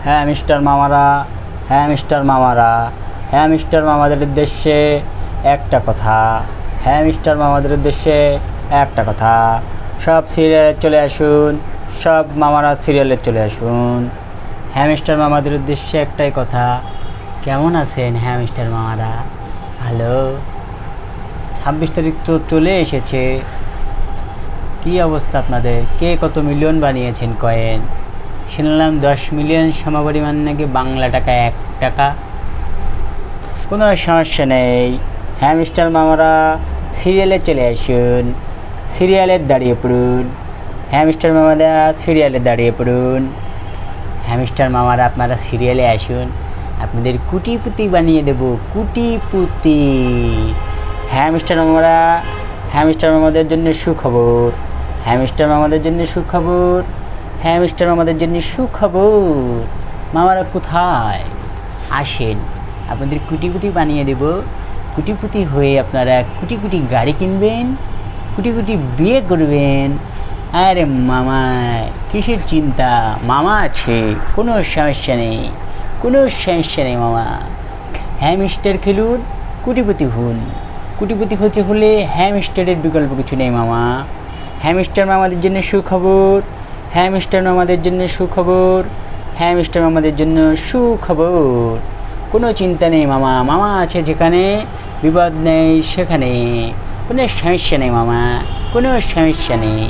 হ্যাঁ মিস্টার মামারা, হ্যাঁ মিস্টার মামারা, হ্যাঁ মিস্টার মামাদের উদ্দেশ্যে একটা কথা, হ্যাঁ মিস্টার মামাদের উদ্দেশ্যে একটা কথা। সব সিরিয়ালে চলে আসুন, সব মামারা সিরিয়ালে চলে আসুন। হ্যাঁ মিস্টার মামাদের উদ্দেশ্যে একটাই কথা, কেমন আছেন হ্যাঁ মিস্টার মামারা? ভালো। 26 তারিখ তো চলে এসেছে, কী অবস্থা আপনাদের? কে কত মিলিয়ন বানিয়েছেন কয়েন? শুনলাম 10 মিলিয়ন সমপরিমাণ নাকি বাংলা টাকা 1 টাকা। কোনো সমস্যা নেই, হ্যাঁ মিস্টার মামারা সিরিয়ালে চলে আসুন, সিরিয়ালে দাঁড়িয়ে পড়ুন। হ্যাঁ মিস্টার মামারা সিরিয়ালে দাঁড়িয়ে পড়ুন। হ্যাঁ মিস্টার মামারা আপনারা সিরিয়ালে আসুন, আপনাদের কুটিপুতি বানিয়ে দেব, কুটিপুতি। হ্যাঁ মিস্টার মামারা, হ্যাঁ মিস্টার মামাদের জন্য সুখবর, হ্যাঁ মিস্টার মামাদের জন্য সুখবর, হ্যাঁ মিস্টার মামাদের জন্য সুখবর। মামারা কোথায়? আসেন, আপনাদের কুটিপুতি বানিয়ে দেব। কুটিপুতি হয়ে আপনারা কুটি কুটি গাড়ি কিনবেন, কুটি কুটি বিয়ে করবেন। আরে মামা কিসের চিন্তা, মামা আছে, কোনো সমস্যা নেই, কোনো সমস্যা নেই মামা। হ্যাঁ মিস্টার খেলুন, কুটিপতি হন। কুটিপতি হতে হলে হ্যাঁ মিস্টারের বিকল্প কিছু নেই মামা। হ্যাঁ মিস্টার মামাদের জন্য সুখবর, হ্যাঁ মিস্টার মামাদের জন্য সুখবর, হ্যাঁ মিস্টার মামাদের জন্য সুখবর। কোনো চিন্তা নেই মামা, মামা আছে যেখানে বিপদ নেই সেখানে, কোনো সমস্যা নেই মামা, কোনো সমস্যা নেই।